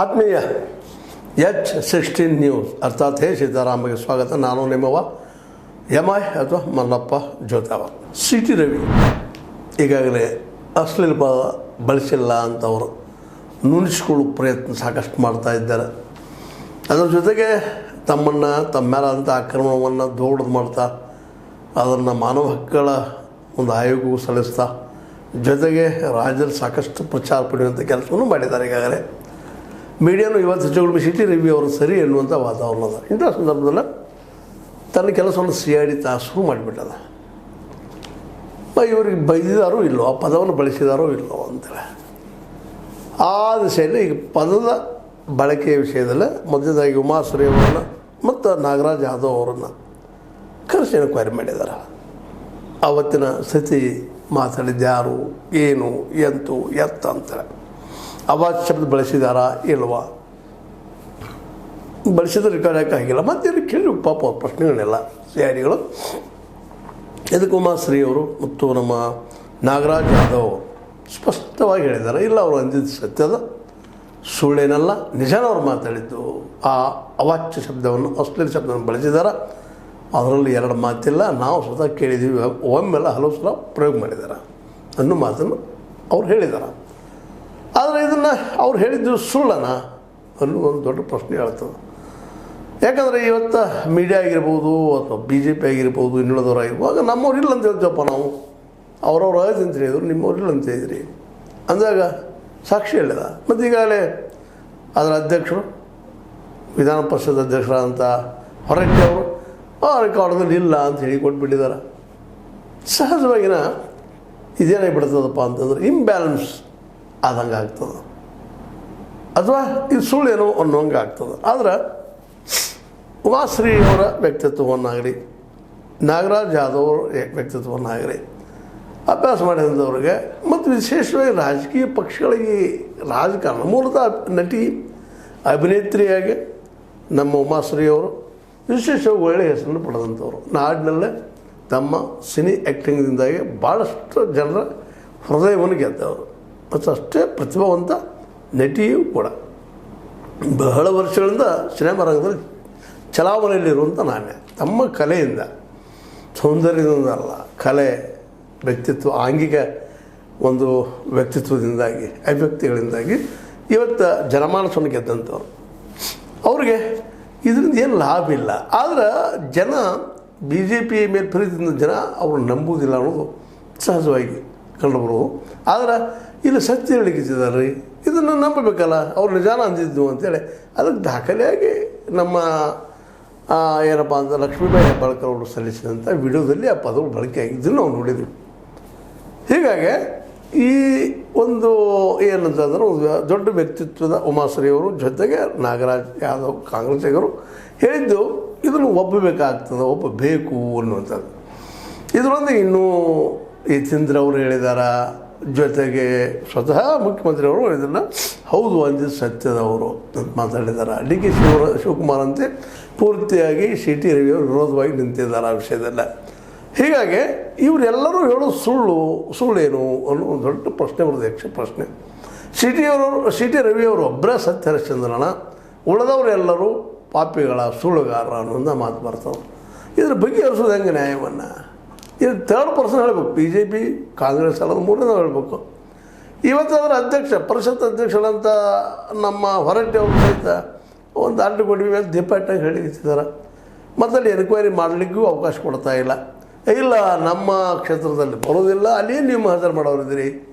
ಆತ್ಮೀಯ H16 news ಅರ್ಥಾತ್ ಹೇ ಸೀತಾರಾಮಗೆ ಸ್ವಾಗತ. ನಾನು ನಿಮ್ಮವ ಎಮೈ ಅಥವಾ ಮಲ್ಲಪ್ಪ ಜೋತಾವ. ಸಿ ಟಿ ರವಿ ಈಗಾಗಲೇ ಅಶ್ಲೀಲ ಪದ ಬಳಸಿಲ್ಲ ಅಂತವರು ನುಣಿಸ್ಕೊಳ್ಳೋ ಪ್ರಯತ್ನ ಸಾಕಷ್ಟು ಮಾಡ್ತಾ ಇದ್ದಾರೆ. ಅದರ ಜೊತೆಗೆ ತಮ್ಮ ಮೇಲಾದಂಥ ಆಕ್ರಮಣವನ್ನು ದೊಡ್ಡದು ಮಾಡ್ತಾ ಅದನ್ನು ಮಾನವ ಹಕ್ಕುಗಳ ಒಂದು ಆಯೋಗವು ಸಲ್ಲಿಸ್ತಾ ಜೊತೆಗೆ ರಾಜ್ಯದಲ್ಲಿ ಸಾಕಷ್ಟು ಪ್ರಚಾರ ಪಡೆಯುವಂಥ ಕೆಲಸವನ್ನು ಮಾಡಿದ್ದಾರೆ. ಈಗಾಗಲೇ ಮೀಡಿಯಾನು ಇವತ್ತು ಹೆಚ್ಚುಗಳು ಸಿ ಟಿ ರವಿ ಅವರು ಸರಿ ಎನ್ನುವಂಥ ವಾತಾವರಣ ಅದ. ಇಂಥ ಸಂದರ್ಭದಲ್ಲಿ ತನ್ನ ಕೆಲಸವನ್ನು ಸಿಐಡಿ ಶುರು ಮಾಡಿಬಿಟ್ಟದ. ಇವರಿಗೆ ಬೈದಿದಾರೋ ಇಲ್ಲೋ, ಆ ಪದವನ್ನು ಬಳಸಿದಾರೋ ಇಲ್ಲೋ ಅಂತೇಳಿ ಆ ದಿಶೆಯಲ್ಲಿ ಈಗ ಪದದ ಬಳಕೆಯ ವಿಷಯದಲ್ಲಿ ಮೊದಲದಾಗಿ ಉಮಾಶ್ರೀ ಅವರನ್ನು ಮತ್ತು ನಾಗರಾಜ್ ಯಾದವ್ ಅವರನ್ನು ಕರೆಸಿ ಎನ್ಕ್ವೈರಿ ಮಾಡಿದ್ದಾರೆ. ಆವತ್ತಿನ ಸ್ಥಿತಿ ಮಾತಾಡಿದ್ದು ಯಾರು, ಏನು, ಎಂತು, ಎತ್ತ ಅಂತೇಳಿ ಅವಾಜ್ ಶಬ್ದ ಬಳಸಿದಾರಾ ಇಲ್ವಾ, ಬಳಸಿದ್ರೆ ರೆಕಾರ್ಡ್ ಯಾಕೆ ಆಗಿಲ್ಲ ಮತ್ತೇನು ಕೇಳಿ ಪಾಪ ಅವ್ರ ಪ್ರಶ್ನೆಗಳನ್ನೆಲ್ಲ ಸಿ ಐ ಡಿಗಳು. ಇದಕ್ಕೆ ಉಮಾಶ್ರೀ ಅವರು ಮತ್ತು ನಮ್ಮ ನಾಗರಾಜ್ ಯಾದವ್ ಸ್ಪಷ್ಟವಾಗಿ ಹೇಳಿದ್ದಾರೆ, ಇಲ್ಲ ಅವರು ಅಂದಿದ್ದು ಸತ್ಯದ, ಸುಳ್ಳೇನಲ್ಲ, ನಿಜಾನ ಅವ್ರು ಮಾತಾಡಿದ್ದು. ಆ ಅವಾಚ್ಯ ಶಬ್ದವನ್ನು ಅಶ್ಲೀಲ ಶಬ್ದವನ್ನು ಬಳಸಿದ್ದಾರೆ. ಅದರಲ್ಲಿ ಎರಡು ಮಾತಿಲ್ಲ, ನಾವು ಸ್ವತಃ ಕೇಳಿದ್ದೀವಿ, ಒಮ್ಮೆಲ್ಲ ಹಲವು ಸಲ ಪ್ರಯೋಗ ಮಾಡಿದ್ದಾರೆ ಅನ್ನೋ ಮಾತನ್ನು ಅವ್ರು ಹೇಳಿದ್ದಾರೆ. ಆದರೆ ಇದನ್ನು ಅವ್ರು ಹೇಳಿದ್ದು ಸುಳ್ಳನ ಅನ್ನೋ ಒಂದು ದೊಡ್ಡ ಪ್ರಶ್ನೆ ಹೇಳ್ತದೆ. ಯಾಕಂದರೆ ಇವತ್ತು ಮೀಡಿಯಾ ಆಗಿರ್ಬೋದು ಅಥವಾ ಬಿ ಜೆ ಪಿ ಆಗಿರ್ಬೋದು, ಇನ್ನುಳಿದವ್ರು ಆಗಿರ್ಬೋದು, ಆಗ ನಮ್ಮವ್ರು ಇಲ್ಲ ಅಂತ ಹೇಳ್ತೇವಪ್ಪ ನಾವು, ಅವ್ರವ್ರು ಆಯ್ತು ಅಂತ ಹೇಳಿದ್ರು, ನಿಮ್ಮವ್ರು ಇಲ್ಲ ಅಂತ ಹೇಳಿದ್ರಿ ಅಂದಾಗ ಸಾಕ್ಷಿ ಹೇಳಿದ. ಮತ್ತು ಈಗಾಗಲೇ ಅದರ ಅಧ್ಯಕ್ಷರು, ವಿಧಾನ ಪರಿಷತ್ ಅಧ್ಯಕ್ಷರಾದಂಥ ಹೊರಟ್ಟಿ ಅವರು ಆ ರೆಕಾರ್ಡ್ದಲ್ಲಿ ಇಲ್ಲ ಅಂತ ಹೇಳಿ ಕೊಟ್ಬಿಟ್ಟಿದ್ದಾರೆ. ಸಹಜವಾಗಿನ ಇದೇನಾಗಿಬಿಡ್ತದಪ್ಪ ಅಂತಂದ್ರೆ ಇಂಬ್ಯಾಲೆನ್ಸ್ ಆದಂಗೆ ಆಗ್ತದೆ, ಅಥವಾ ಇದು ಸುಳ್ಳೇನೋ ಅನ್ನೋಂಗೆ ಆಗ್ತದೆ. ಆದರೆ ಉಮಾಶ್ರೀ ಅವರ ವ್ಯಕ್ತಿತ್ವವನ್ನಾಗಲಿ, ನಾಗರಾಜ್ ಯಾದವ್ ಅವರ ವ್ಯಕ್ತಿತ್ವವನ್ನಾಗಲಿ ಅಭ್ಯಾಸ ಮಾಡಿದಂಥವ್ರಿಗೆ ಮತ್ತು ವಿಶೇಷವಾಗಿ ರಾಜಕೀಯ ಪಕ್ಷಗಳಿಗೆ ರಾಜಕಾರಣ ಮೂಲತಃ ನಟಿ ಅಭಿನೇತ್ರಿಯಾಗಿ ನಮ್ಮ ಉಮಾಶ್ರೀ ಅವರು ವಿಶೇಷವಾಗಿ ಒಳ್ಳೆಯ ಹೆಸರನ್ನು ಪಡೆದಂಥವ್ರು. ನಾಡಿನಲ್ಲೇ ತಮ್ಮ ಸಿನಿ ಆ್ಯಕ್ಟಿಂಗ್ದಿಂದಾಗಿ ಭಾಳಷ್ಟು ಜನರ ಹೃದಯವನ್ನು ಗೆದ್ದವರು ಮತ್ತು ಅಷ್ಟೇ ಪ್ರತಿಭಾವಂತ ನಟಿಯೂ ಕೂಡ. ಬಹಳ ವರ್ಷಗಳಿಂದ ಸಿನಿಮಾ ರಂಗದಲ್ಲಿ ಚಲಾವಣೆಯಲ್ಲಿರುವಂಥ ನಾಣ್ಯ. ತಮ್ಮ ಕಲೆಯಿಂದ, ಸೌಂದರ್ಯದಿಂದಲ್ಲ, ಕಲೆ, ವ್ಯಕ್ತಿತ್ವ, ಆಂಗಿಕ ಒಂದು ವ್ಯಕ್ತಿತ್ವದಿಂದಾಗಿ, ಅಭಿವ್ಯಕ್ತಿಗಳಿಂದಾಗಿ ಇವತ್ತು ಜನಮಾನಸವನ್ನು ಗೆದ್ದಂಥವ್ರು. ಅವ್ರಿಗೆ ಇದರಿಂದ ಏನು ಲಾಭ ಇಲ್ಲ. ಆದರೆ ಜನ ಬಿ ಜೆ ಪಿ ಮೇಲೆ ಪ್ರೀತಿಯಿಂದ ಜನ ಅವರು ನಂಬುವುದಿಲ್ಲ ಅನ್ನೋದು ಸಹಜವಾಗಿ ಕಂಡುಬರೋದು. ಆದರೆ ಇಲ್ಲಿ ಸತ್ಯ ಹೇಳಿಕಿದ್ದಾರೆ ರೀ, ಇದನ್ನು ನಂಬಬೇಕಲ್ಲ, ಅವ್ರು ನಿಜಾನ ಅಂದಿದ್ದು ಅಂತೇಳಿ ಅದಕ್ಕೆ ದಾಖಲೆಯಾಗಿ ನಮ್ಮ ಏನಪ್ಪ ಅಂತ ಲಕ್ಷ್ಮೀಬಾಯಿ ಹೆಬ್ಬಾಳ್ಕರ್ ಅವರು ಸಲ್ಲಿಸಿದಂಥ ವಿಡಿಯೋದಲ್ಲಿ ಆ ಪದಗಳು ಬಳಕೆ ಆಗಿದ್ದನ್ನು ನಾವು ನೋಡಿದ್ವಿ. ಹೀಗಾಗಿ ಈ ಒಂದು ಏನಂತಂದ್ರೆ ಒಂದು ದೊಡ್ಡ ವ್ಯಕ್ತಿತ್ವದ ಉಮಾಶ್ರೀ ಅವರು ಜೊತೆಗೆ ನಾಗರಾಜ್ ಯಾದವ್ ಕಾಂಗ್ರೆಸ್ಸಿಗರು ಹೇಳಿದ್ದು ಇದನ್ನು ಒಪ್ಪಬೇಕಾಗ್ತದೆ, ಒಪ್ಪಬೇಕು ಅನ್ನುವಂಥದ್ದು. ಇದರೊಂದಿಗೆ ಇನ್ನೂ ಯತೀಂದ್ರ ಅವರು ಹೇಳಿದಾರ, ಜೊತೆಗೆ ಸ್ವತಃ ಮುಖ್ಯಮಂತ್ರಿಯವರು ಇದನ್ನು ಹೌದು ಅಂದಿದ್ದು ಸತ್ಯದವರು ಅಂತ ಮಾತಾಡಿದ್ದಾರೆ. ಡಿ ಕೆ ಶಿವಕುಮಾರ್ ಅಂತೆ ಪೂರ್ತಿಯಾಗಿ ಸಿ ಟಿ ರವಿಯವರು ವಿರೋಧವಾಗಿ ನಿಂತಿದ್ದಾರೆ ಆ ವಿಷಯದಲ್ಲ. ಹೀಗಾಗಿ ಇವರೆಲ್ಲರೂ ಹೇಳೋ ಸುಳ್ಳೇನು ಅನ್ನೋ ಒಂದು ದೊಡ್ಡ ಪ್ರಶ್ನೆ ಬರೋದು, ಯಕ್ಷ ಪ್ರಶ್ನೆ. ಸಿ ಟಿ ರವಿಯವರು ಒಬ್ಬರೇ ಸತ್ಯ ಹರಿಶ್ಚಂದ್ರನ, ಉಳಿದವರೆಲ್ಲರೂ ಪಾಪಿಗಳ, ಸುಳ್ಳುಗಾರರ ಅನ್ನೋ ಮಾತು ಬರ್ತವೆ. ಇದ್ರ ಬಗ್ಗೆ ಹರಿಸೋದು ಹೆಂಗೆ ನ್ಯಾಯವನ್ನು? ಇದು ಥರ್ಡ್ ಪರ್ಸನ್ ಹೇಳಬೇಕು, ಬಿ ಜೆ ಪಿ ಕಾಂಗ್ರೆಸ್ ಅಲ್ಲದ ಮೂರನೇ ಹೇಳಬೇಕು. ಇವತ್ತು ಅದರ ಅಧ್ಯಕ್ಷ, ಪರಿಷತ್ ಅಧ್ಯಕ್ಷರಂತ ನಮ್ಮ ಹೊರಟ್ಟಿ ಅವರು ಸಹಿತ ಒಂದು ಅಡ್ಡಗೋಡಿ ಮೇಲೆ ದೀಪ ಇಟ್ಟಾಗ ಹೇಳಿದ್ದಾರೆ. ಮತ್ತಲ್ಲಿ ಎನ್ಕ್ವೈರಿ ಮಾಡಲಿಕ್ಕೂ ಅವಕಾಶ ಕೊಡ್ತಾ ಇಲ್ಲ. ಇಲ್ಲ, ನಮ್ಮ ಕ್ಷೇತ್ರದಲ್ಲಿ ಬರೋದಿಲ್ಲ, ಅಲ್ಲೇನು ನೀವು ಹಾಜರು ಮಾಡೋರಿದ್ದೀರಿ,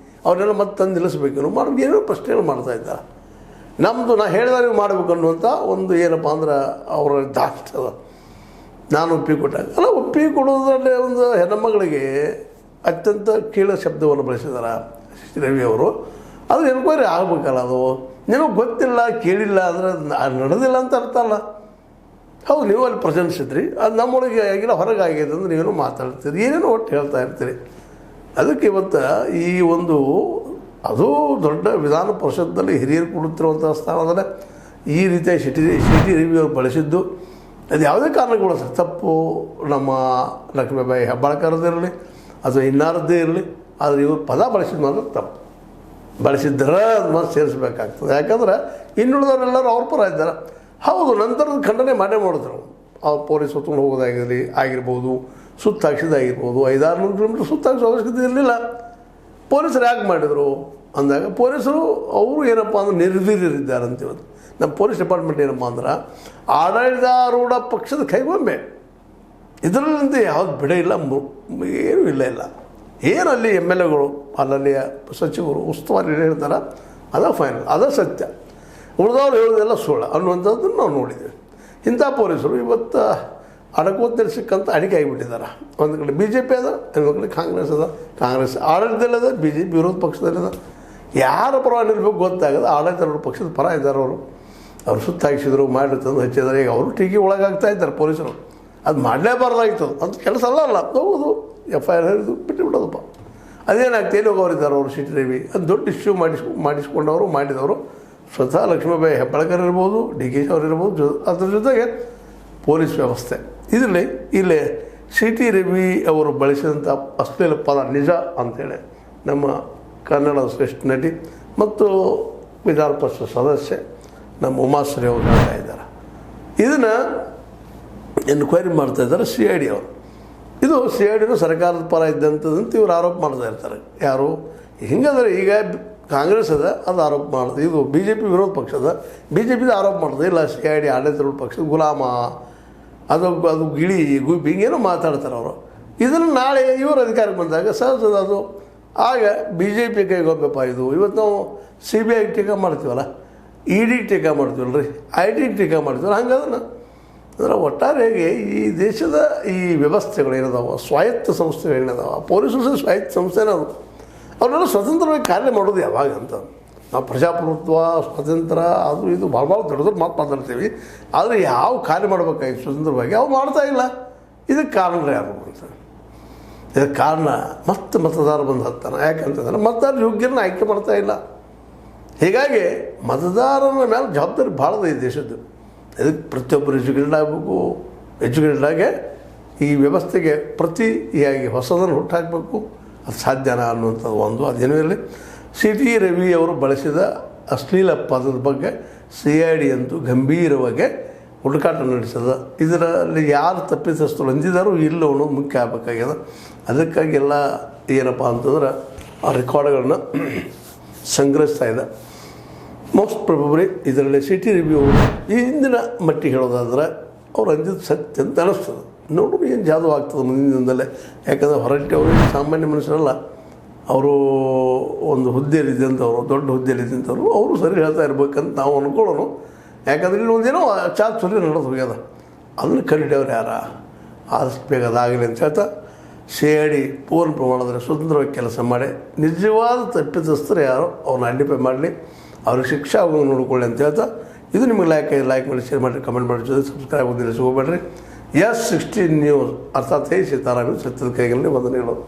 ಅವನ್ನೆಲ್ಲ ಮತ್ತೆ ತಂದು ನಿಲ್ಲಿಸ್ಬೇಕು ಮಾಡೋದು ಏನೋ ಪ್ರಶ್ನೆಗಳು ಮಾಡ್ತಾ ಇದ್ದಾರೆ. ನಮ್ಮದು ನಾ ಹೇಳಿದ ನೀವು ಮಾಡಬೇಕು ಅನ್ನುವಂಥ ಒಂದು ಏನಪ್ಪ ಅಂದ್ರೆ ಅವರ ದಾಷ್ಟದ. ನಾನು ಒಪ್ಪಿ ಕೊಟ್ಟಾಗ ಅಲ್ಲ, ಒಪ್ಪಿ ಕೊಡೋದ್ರಲ್ಲೇ ಒಂದು ಹೆಣ್ಣುಮಗಳಿಗೆ ಅತ್ಯಂತ ಕೀಳ ಶಬ್ದವನ್ನು ಬಳಸಿದ್ದಾರೆ ರವಿಯವರು. ಅದು ಎನ್ಕ್ವೈರಿ ಆಗಬೇಕಲ್ಲ, ಅದು ನಿಮಗೆ ಗೊತ್ತಿಲ್ಲ, ಕೇಳಿಲ್ಲ ಅಂದರೆ ನಡೆದಿಲ್ಲ ಅಂತ ಅರ್ಥ ಅಲ್ಲ. ಹೌದು, ನೀವು ಅಲ್ಲಿ ಪ್ರೆಸೆನ್ಸ್ ಇದ್ರಿ, ಅದು ನಮ್ಮೊಳಗೆ ಆಗಿಲ್ಲ, ಹೊರಗೆ ಆಗಿದೆ ಅಂದ್ರೆ ನೀವೇನೋ ಮಾತಾಡ್ತೀರಿ, ಏನೇನೋ ಒಟ್ಟು ಹೇಳ್ತಾ ಇರ್ತೀರಿ. ಅದಕ್ಕೆ ಇವತ್ತು ಈ ಒಂದು ಅದು ದೊಡ್ಡ ವಿಧಾನ ಪರಿಷತ್ನಲ್ಲಿ ಹಿರಿಯರು ಕೊಡುತ್ತಿರುವಂಥ ಸ್ಥಾನದಲ್ಲಿ ಈ ರೀತಿಯ ಸಿ ಟಿ ರವಿ ಅವರು ಬಳಸಿದ್ದು ಅದು ಯಾವುದೇ ಕಾರಣಗಳು ಸರ್ ತಪ್ಪು. ನಮ್ಮ ಲಕ್ಷ್ಮೀಬಾಯಿ ಹೆಬ್ಬಾಳ್ಕರದ್ದೇ ಇರಲಿ ಅಥವಾ ಇನ್ನಾರದ್ದೇ ಇರಲಿ, ಆದರೆ ಇವರು ಪದ ಬಳಸಿದ ಮಾತ್ರ ತಪ್ಪು. ಬಳಸಿದ್ರೆ ಅದು ಸೇರಿಸ್ಬೇಕಾಗ್ತದೆ. ಯಾಕಂದ್ರೆ ಇನ್ನುಳಿದವರೆಲ್ಲರೂ ಅವ್ರ ಪರ ಇದ್ದಾರೆ. ಹೌದು, ನಂತರದ ಖಂಡನೆ ಮಾಡೇ ಮಾಡಿದ್ರು. ಅವ್ರು ಪೊಲೀಸ್ ಹೊತ್ಕೊಂಡು ಆಗಿರ್ಬೋದು, ಸುತ್ತ ಹಾಕ್ಸಿದಾಗಿರ್ಬೋದು, 500-600 ಕಿಲೋಮೀಟ್ರ್ ಸುತ್ತ ಹಾಕ್ಸೋ ಅವಶ್ಯಕತೆ ಇರಲಿಲ್ಲ. ಪೊಲೀಸರು ಯಾಕೆ ಮಾಡಿದರು ಅಂದಾಗ, ಪೊಲೀಸರು ಅವರು ಏನಪ್ಪ ಅಂದ್ರೆ ನಿರ್ವೀರ್ಯರಿದ್ದಾರೆ ಅಂತ ಇವತ್ತು. ನಮ್ಮ ಪೊಲೀಸ್ ಡಿಪಾರ್ಟ್ಮೆಂಟ್ ಏನಪ್ಪ ಅಂದ್ರೆ ಆಡಳಿತಾರೂಢ ಪಕ್ಷದ ಕೈಗೊಂಬೆ. ಇದರಲ್ಲಿಂದ ಯಾವ್ದು ಬಿಡ ಇಲ್ಲ, ಏನೂ ಇಲ್ಲ. ಏನಲ್ಲಿ MLAಗಳು ಅಲ್ಲಲ್ಲಿಯ ಸಚಿವರು ಉಸ್ತುವಾರಿ ಹೇಳ್ತಾರೆ, ಅದ ಫೈನಲ್, ಅದ ಸತ್ಯ. ಉಳಿದವ್ರು ಹೇಳೋದೆಲ್ಲ ಸುಳ್ಳು ಅನ್ನುವಂಥದ್ದನ್ನು ನಾವು ನೋಡಿದ್ದೀವಿ. ಇಂಥ ಪೊಲೀಸರು ಇವತ್ತು ಅಡಕೋತ್ತಲ್ಲಿ ಸಿಕ್ಕಂತ ಅಡಿಕೆ ಆಗಿಬಿಟ್ಟಿದ್ದಾರೆ. ಒಂದು ಕಡೆ BJP ಅದ, ಇನ್ನೊಂದು ಕಡೆ ಕಾಂಗ್ರೆಸ್ ಅದ. ಕಾಂಗ್ರೆಸ್ ಆಡಳಿತದಲ್ಲದ, BJP ವಿರೋಧ ಪಕ್ಷದಲ್ಲದ. ಯಾರ ಪರ ನಿಲ್ಬೇಕು ಗೊತ್ತಾಗದ. ಆಡಳಿತಾರೂಢ ಪಕ್ಷದ ಪರ ಇದ್ದಾರೆ ಅವರು ಸುತ್ತ ಹಾಕಿಸಿದ್ರು, ಮಾಡಿರ್ತಂದು ಹಚ್ಚಿದ್ದಾರೆ. ಈಗ ಅವರು ಟೀಕೆ ಒಳಗಾಗ್ತಾ ಇದ್ದಾರೆ ಪೊಲೀಸರು. ಅದು ಮಾಡಲೇಬಾರ್ದಾಗಿತ್ತು ಅಂತ ಕೆಲಸ ಅಲ್ಲ. ಹೌದು, FIR ಹಿಡಿದು ಬಿಟ್ಟುಬಿಡೋದಪ್ಪ. ಅದೇನಾಗ್ತದೆ, ಎಲ್ಲಿ ಹೋಗೋರಿದ್ದಾರೆ ಅವರು ಸಿಟಿ ರವಿ. ಅದು ದೊಡ್ಡ ಇಶ್ಯೂ ಮಾಡಿಸ್ಕೊಂಡವರು ಮಾಡಿದವರು ಸ್ವತಃ ಲಕ್ಷ್ಮೀಬಾಯಿ ಹೆಬ್ಬಾಳ್ಕರ್ ಇರ್ಬೋದು, DK ಅವ್ರು ಇರ್ಬೋದು. ಅದ್ರ ಜೊತೆಗೆ ಪೊಲೀಸ್ ವ್ಯವಸ್ಥೆ. ಇಲ್ಲಿ ಸಿಟಿ ರವಿ ಅವರು ಬಳಸಿದಂಥ ಅಶ್ಲೀಲ ಪದ ನಿಜ ಅಂಥೇಳಿ ನಮ್ಮ ಕನ್ನಡದ ಶ್ರೇಷ್ಠ ನಟಿ ಮತ್ತು ವಿಧಾನ ಪರಿಷತ್ ಸದಸ್ಯೆ ನಮ್ಮ ಉಮಾಶ್ರೀ ಅವರು ಹೇಳ್ತಾ ಇದ್ದಾರೆ. ಇದನ್ನು ಎನ್ಕ್ವೈರಿ ಮಾಡ್ತಾಯಿದ್ದಾರೆ CID ಅವರು. ಇದು CIDನೂ ಸರ್ಕಾರದ ಪರ ಇದ್ದಂಥದ್ದಂತ ಇವರು ಆರೋಪ ಮಾಡ್ತಾ ಇರ್ತಾರೆ. ಯಾರು ಹಿಂಗಂದ್ರೆ ಈಗ ಕಾಂಗ್ರೆಸ್ ಅದ, ಅದು ಆರೋಪ ಮಾಡ್ತದೆ. ಇದು BJP ವಿರೋಧ ಪಕ್ಷದ, BJPದ ಆರೋಪ ಮಾಡ್ತದೆ. ಇಲ್ಲ, CID ಆಡಳಿತಾರೂಢ ಪಕ್ಷದ ಗುಲಾಮ, ಅದು ಗಿಳಿ ಗುಬ್ಬಿ ಹಿಂಗೇನೋ ಮಾತಾಡ್ತಾರೆ ಅವರು. ಇದನ್ನು ನಾಳೆ ಇವರು ಅಧಿಕಾರಕ್ಕೆ ಬಂದಾಗ ಸಹಜದ ಅದು ಆಗ BJP ಕೈಗೊಬ್ಬಪ್ಪ. ಇದು ಇವತ್ತು ನಾವು CBI ಟೀಕಾ ಮಾಡ್ತೀವಲ್ಲ, ED ಟೀಕಾ ಮಾಡ್ತೀವಲ್ಲ ರೀ, ID ಟೀಕಾ ಮಾಡ್ತೀವಲ್ಲ. ಹಂಗದನ್ನು ಅಂದ್ರೆ ಒಟ್ಟಾರೆಯಾಗಿ ಈ ದೇಶದ ಈ ವ್ಯವಸ್ಥೆಗಳು ಏನಿದಾವೆ, ಸ್ವಾಯತ್ತ ಸಂಸ್ಥೆಗಳು ಏನಿದಾವೆ, ಪೊಲೀಸರು ಸ್ವಾಯತ್ತ ಸಂಸ್ಥೆನೇ ಅದು. ಅವನ್ನೆಲ್ಲ ಸ್ವತಂತ್ರವಾಗಿ ಕಾರ್ಯ ಮಾಡೋದು ಯಾವಾಗ ಅಂತ. ನಾವು ಪ್ರಜಾಪ್ರಭುತ್ವ, ಸ್ವಾತಂತ್ರ್ಯ, ಅದು ಇದು ಭಾಳ ದೊಡ್ಡ ಮಾತಾಡ್ತೀವಿ. ಆದರೆ ಯಾವ ಕಾರ್ಯ ಮಾಡಬೇಕಾಗಿ ಸ್ವತಂತ್ರವಾಗಿ ಅವು ಮಾಡ್ತಾ ಇಲ್ಲ. ಇದಕ್ಕೆ ಕಾರಣ ಯಾರು ಅಂತ. ಇದಕ್ಕೆ ಕಾರಣ ಮತದಾರ ಬಂದು ಹತ್ತಾನ. ಯಾಕಂತಂದ್ರೆ ಮತದಾರ ಯೋಗ್ಯರನ್ನ ಆಯ್ಕೆ ಮಾಡ್ತಾ ಇಲ್ಲ. ಹೀಗಾಗಿ ಮತದಾರನ ಮೇಲೆ ಜವಾಬ್ದಾರಿ ಭಾಳದ ಈ ದೇಶದ್ದು. ಇದಕ್ಕೆ ಪ್ರತಿಯೊಬ್ಬರು ಎಜುಕೇಟೆಡ್ ಆಗಬೇಕು. ಎಜುಕೇಟೆಡ್ ಆಗಿ ಈ ವ್ಯವಸ್ಥೆಗೆ ಪ್ರತಿಯಾಗಿ ಹೊಸದನ್ನು ಹುಟ್ಟಾಕಬೇಕು. ಅದು ಸಾಧ್ಯನಾ ಅನ್ನುವಂಥದ್ದು ಒಂದು. ಅದೇನೂ ಇರಲಿ, ಸಿಟಿ ರವಿ ಅವರು ಬಳಸಿದ ಅಶ್ಲೀಲ ಪದದ ಬಗ್ಗೆ CID ಅಂತೂ ಗಂಭೀರವಾಗಿ ಹುಡುಕಾಟ ನಡೆಸದ. ಇದರಲ್ಲಿ ಯಾರು ತಪ್ಪಿತಸ್ಥರು ಅಂದಿದ್ದಾರೋ ಇಲ್ಲ ಅನ್ನೋದು ಮುಖ್ಯ ಆಗಬೇಕಾಗ್ಯದ. ಅದಕ್ಕಾಗಿ ಎಲ್ಲ ಏನಪ್ಪ ಅಂತಂದ್ರೆ ಆ ರೆಕಾರ್ಡ್ಗಳನ್ನ ಸಂಗ್ರಹಿಸ್ತಾ ಇದೆ. ಮೋಸ್ಟ್ ಪ್ರೊಬಬ್ಲಿ ಇದರಲ್ಲಿ ಸಿಟಿ ರಿವ್ಯೂ ಈ ಹಿಂದಿನ ಮಟ್ಟಿಗೆ ಹೇಳೋದಾದ್ರೆ ಅವ್ರು ಅಂದಿದ್ದು ಸತ್ಯ ಅಂತ ಅನ್ನಿಸ್ತದೆ. ನೋಡ್ರಿ ಏನು ಜಾದು ಆಗ್ತದೆ ಮುಂದಿನ ದಿನದಲ್ಲೇ. ಯಾಕಂದರೆ ಹೊರಟ್ಟಿ ಅವರು ಸಾಮಾನ್ಯ ಮನುಷ್ಯರಲ್ಲ, ಅವರು ಒಂದು ಹುದ್ದೆಯಲ್ಲಿದ್ದಂಥವ್ರು, ದೊಡ್ಡ ಹುದ್ದೆಯಲ್ಲಿದ್ದಂಥವ್ರು. ಅವರು ಸರಿ ಹೇಳ್ತಾ ಇರ್ಬೇಕಂತ ನಾವು ಅಂದ್ಕೊಳ್ಳೋಣ. ಯಾಕಂದ್ರೆ ಇಲ್ಲಿ ಒಂದೇನೋ ಚಾಚುರ್ಯ ನಡೆದು ಹೋಗ್ಯದ. ಅದನ್ನು ಕಂಡಿದ್ದವ್ರು ಯಾರ ಆದಷ್ಟು ಬೇಗ ಅದಾಗಲಿ ಅಂತ ಹೇಳ್ತಾ CID ಪೂರ್ಣ ಪ್ರಮಾಣದಲ್ಲಿ ಸ್ವತಂತ್ರವಾಗಿ ಕೆಲಸ ಮಾಡಿ ನಿಜವಾದ ತಪ್ಪಿತಸ್ಥರು ಯಾರೋ ಅವ್ರನ್ನ ಐಡೆಂಟಿಫೈ ಮಾಡಲಿ, ಅವ್ರಿಗೆ ಶಿಕ್ಷೆ ಆಗೋದು ನೋಡ್ಕೊಳ್ಳಿ ಅಂತ ಹೇಳ್ತಾ, ಇದು ನಿಮಗೆ ಲೈಕ್ ಮಾಡಿ, ಶೇರ್ ಮಾಡಿರಿ, ಕಮೆಂಟ್ ಮಾಡಿ, ಜೊತೆ ಸಬ್ಸ್ಕ್ರೈಬ್ ಆಗೋದಿಲ್ಲ ಸಿಗೋಬೇಡ್ರಿ. S16 ನ್ಯೂಸ್ ಅರ್ಥಾತ್ ಸೀತಾರಾಮನ್ ಸತ್ಯದ ಕೈಗಳಲ್ಲಿ ವಂದನೆಗಳು.